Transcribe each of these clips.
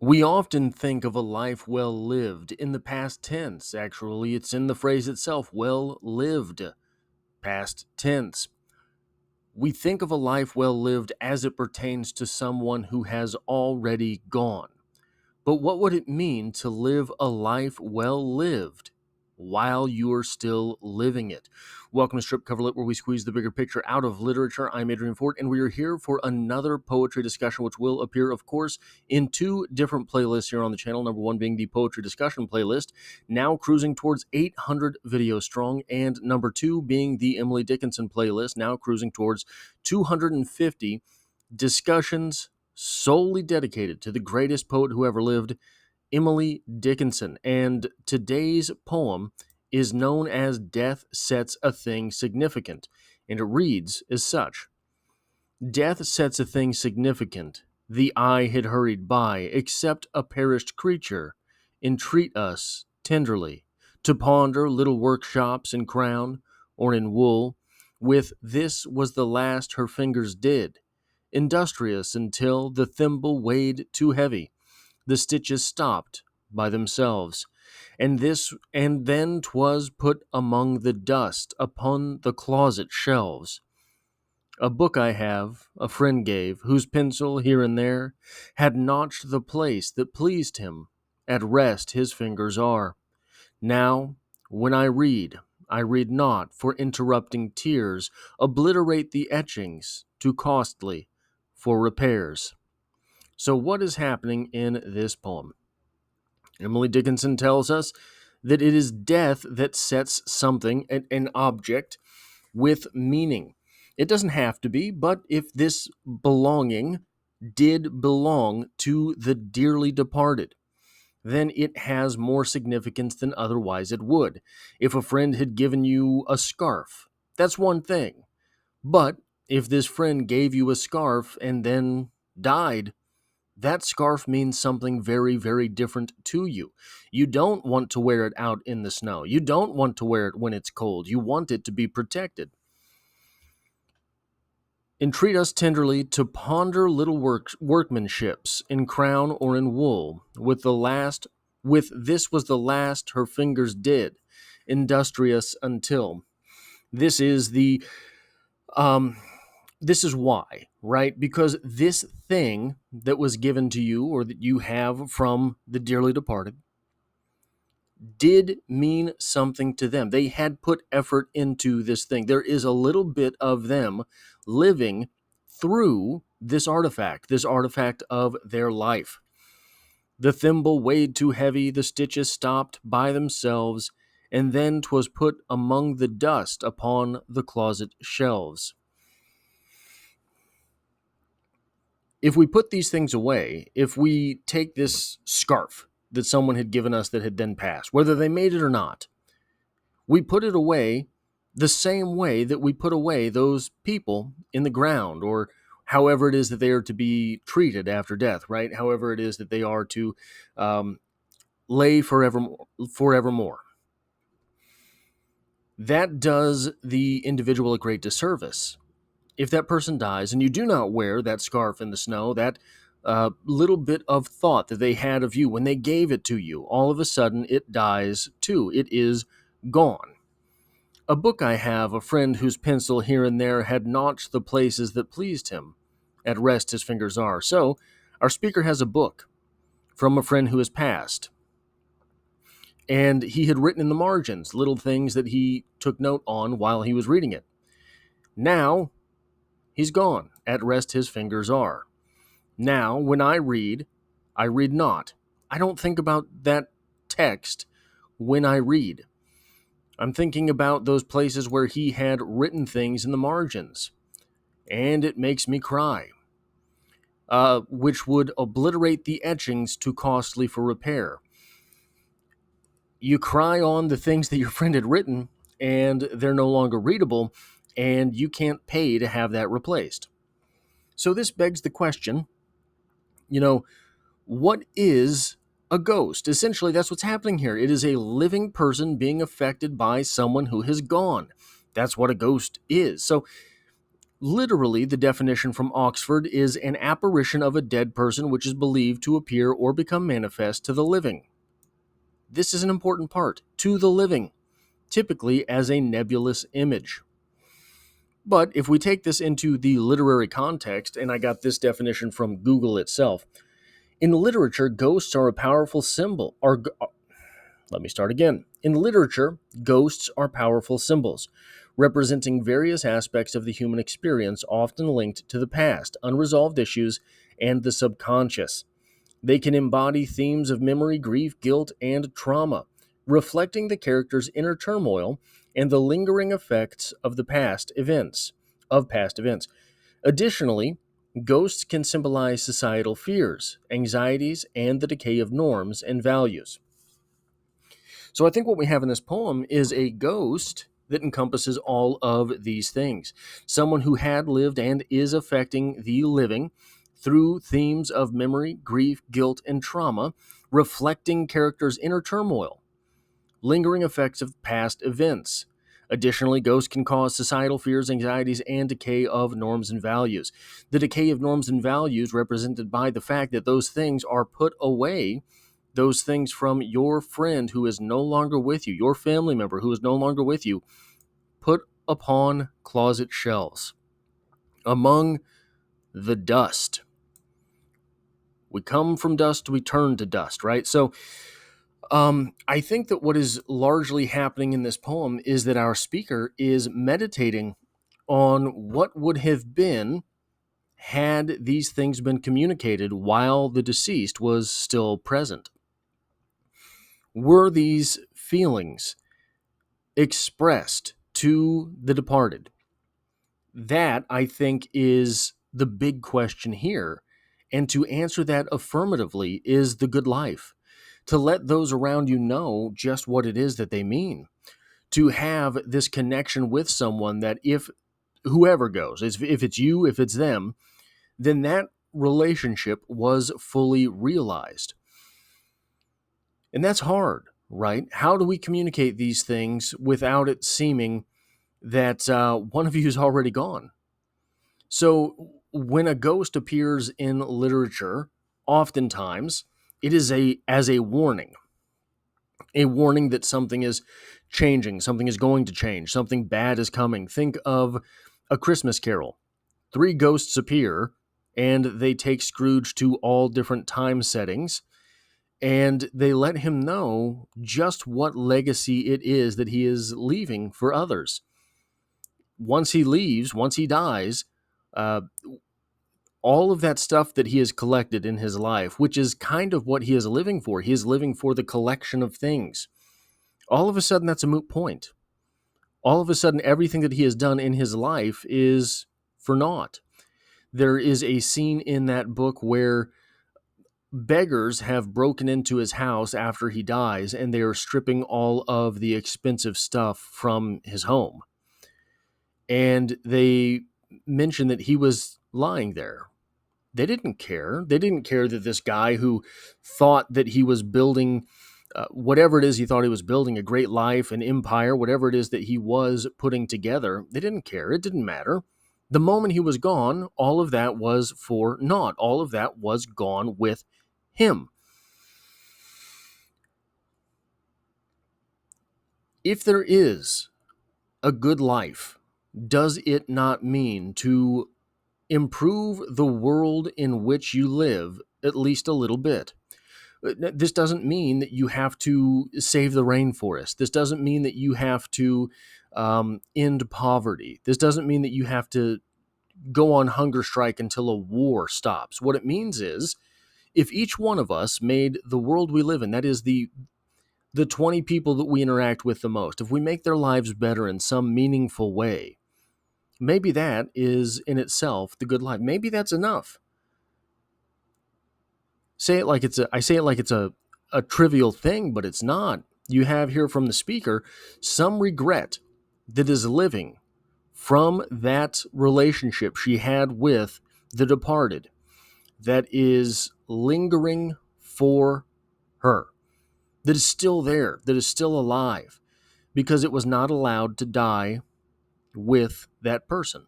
We often think of a life well lived in the past tense. Actually, it's in the phrase itself, well lived, past tense. We think of a life well lived as it pertains to someone who has already gone. But what would it mean to live a life well lived while you're still living it? Welcome to Strip Coverlet, where we squeeze the bigger picture out of literature. I'm Adrian Fort, and we are here for another poetry discussion, which will appear, of course, in two different playlists here on the channel. Number one being the poetry discussion playlist, now cruising towards 800 videos strong, and number two being the Emily Dickinson playlist, now cruising towards 250 discussions solely dedicated to the greatest poet who ever lived, Emily Dickinson. And today's poem is known as Death Sets a Thing Significant, and it reads as such. Death sets a thing significant. The eye had hurried by, except a perished creature. Entreat us tenderly to ponder little workshops in crown or in wool. With this was the last her fingers did, industrious until the thimble weighed too heavy. The stitches stopped by themselves, and then 'twas put among the dust upon the closet shelves. A book I have, a friend gave, whose pencil here and there had notched the place that pleased him. At rest his fingers are. Now, when I read not, for interrupting tears obliterate the etchings, too costly for repairs. So, what is happening in this poem? Emily Dickinson tells us that it is death that sets something, an object, with meaning. It doesn't have to be, but if this belonging did belong to the dearly departed, then it has more significance than otherwise it would. If a friend had given you a scarf, that's one thing. But if this friend gave you a scarf and then died, that scarf means something very, very different to you. You don't want to wear it out in the snow. You don't want to wear it when it's cold. You want it to be protected. Entreat us tenderly to ponder little workmanships in crown or in wool. With this was the last her fingers did, industrious until. This is the um, this is why, right? Because this thing that was given to you or that you have from the dearly departed did mean something to them. They had put effort into this thing. There is a little bit of them living through this artifact of their life. The thimble weighed too heavy, the stitches stopped by themselves, and then 'twas put among the dust upon the closet shelves. If we put these things away, if we take this scarf that someone had given us that had then passed, whether they made it or not, we put it away the same way that we put away those people in the ground, or however it is that they are to be treated after death, right? However it is that they are to lay forevermore. That does the individual a great disservice. If that person dies and you do not wear that scarf in the snow, that little bit of thought that they had of you when they gave it to you, all of a sudden it dies too. It is gone. A book I have, a friend whose pencil here and there had notched the places that pleased him. At rest his fingers are. So, our speaker has a book from a friend who has passed. And he had written in the margins little things that he took note on while he was reading it. Now, he's gone. At rest his fingers are. Now, when I read not. I don't think about that text when I read. I'm thinking about those places where he had written things in the margins, and it makes me cry, which would obliterate the etchings too costly for repair. You cry on the things that your friend had written, and they're no longer readable, and you can't pay to have that replaced. So this begs the question, what is a ghost? Essentially, that's what's happening here. It is a living person being affected by someone who has gone. That's what a ghost is. So Literally, the definition from Oxford is an apparition of a dead person which is believed to appear or become manifest to the living. This is an important part, to the living, typically as a nebulous image. But if we take this into the literary context, and I got this definition from Google itself, in literature, ghosts are a powerful symbol. Let me start again. In literature, ghosts are powerful symbols, representing various aspects of the human experience, often linked to the past, unresolved issues, and the subconscious. They can embody themes of memory, grief, guilt, and trauma, reflecting the character's inner turmoil and the lingering effects of past events. Additionally, ghosts can symbolize societal fears, anxieties, and the decay of norms and values. So I think what we have in this poem is a ghost that encompasses all of these things. Someone who had lived and is affecting the living through themes of memory, grief, guilt, and trauma, reflecting characters' inner turmoil, lingering effects of past events. Additionally, ghosts can cause societal fears, anxieties, and decay of norms and values. The decay of norms and values represented by the fact that those things are put away, those things from your friend who is no longer with you, your family member who is no longer with you, put upon closet shelves among the dust. We come from dust, we turn to dust, right? So I think that what is largely happening in this poem is that our speaker is meditating on what would have been had these things been communicated while the deceased was still present. Were these feelings expressed to the departed? That, I think, is the big question here. And to answer that affirmatively is the good life. To let those around you know just what it is that they mean. To have this connection with someone that if whoever goes, if it's you, if it's them, then that relationship was fully realized. And that's hard, right? How do we communicate these things without it seeming that one of you is already gone? So when a ghost appears in literature, oftentimes it is as a warning that something is changing, something is going to change, something bad is coming. Think of A Christmas Carol. 3 ghosts appear and they take Scrooge to all different time settings and they let him know just what legacy it is that he is leaving for others. Once he leaves, once he dies, uh, all of that stuff that he has collected in his life, which is kind of what he is living for. He is living for the collection of things. All of a sudden, that's a moot point. All of a sudden, everything that he has done in his life is for naught. There is a scene in that book where beggars have broken into his house after he dies, and they are stripping all of the expensive stuff from his home. And they mention that he was lying there. They didn't care. They didn't care that this guy who thought that he was building whatever it is he thought he was building, a great life, an empire, whatever it is that he was putting together, they didn't care. It didn't matter. The moment he was gone, all of that was for naught. All of that was gone with him. If there is a good life, does it not mean to improve the world in which you live at least a little bit? This doesn't mean that you have to save the rainforest. This doesn't mean that you have to end poverty. This doesn't mean that you have to go on hunger strike until a war stops. What it means is if each one of us made the world we live in, that is the 20 people that we interact with the most, if we make their lives better in some meaningful way, maybe that is in itself the good life. Maybe that's enough. I say it like it's a trivial thing, but it's not. You have here from the speaker some regret that is living from that relationship she had with the departed that is lingering for her, that is still there, that is still alive, because it was not allowed to die with that person.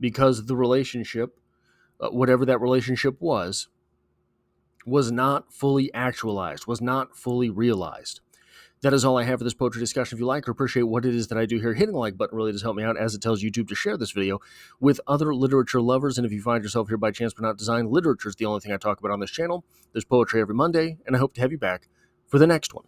because the relationship, whatever that relationship was not fully actualized, was not fully realized. That is all I have for this poetry discussion. If you like or appreciate what it is that I do here, hitting the like button really does help me out, as it tells YouTube to share this video with other literature lovers. And if you find yourself here by chance but not design, literature is the only thing I talk about on this channel. There's poetry every Monday, and I hope to have you back for the next one.